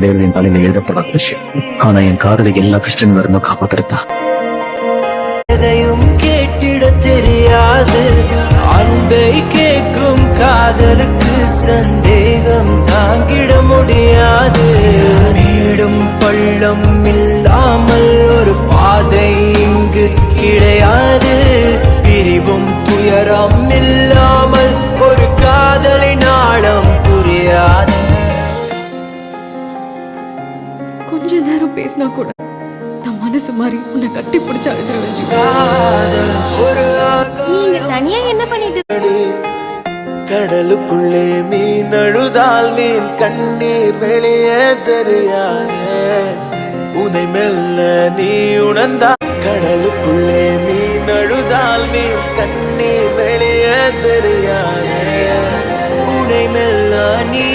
என் தலையில எழுதப்படாத விஷயம். ஆனா என் காதலை எல்லா கஷ்டங்கள் இருந்தும் காப்பாத்திருப்பா. எதையும் கேட்டிட தெரியாது அன்பை கேட்கும் காதலுக்கு சந்தேகம் தாங்கிட முடியாது. மேடும் பள்ளம் இல்லாமல் ஒரு பாதை இங்கு கிடையாது. பிரிவும் துயரம் இல்லாமல் ஒரு காதலின் ஆழம் புரியாது. கொஞ்ச நேரம் பேசினா கூட நான் மனசு மாதிரி உன்னை கட்டி பிடிச்சு அழுதுருவேன். நீங்க தனியா என்ன பண்ணிட்டு? கடலுக்குள்ளே மீன் அழுதால் மீன் கண்ணீர் வெளியே தெரியாது. உனை மெல்ல நீ உணர்ந்தா கடலுக்குள்ளே மீன் அழுதால் மீன் கண்ணீர் வெளியே தெரியாது. உனை மெல்ல நீ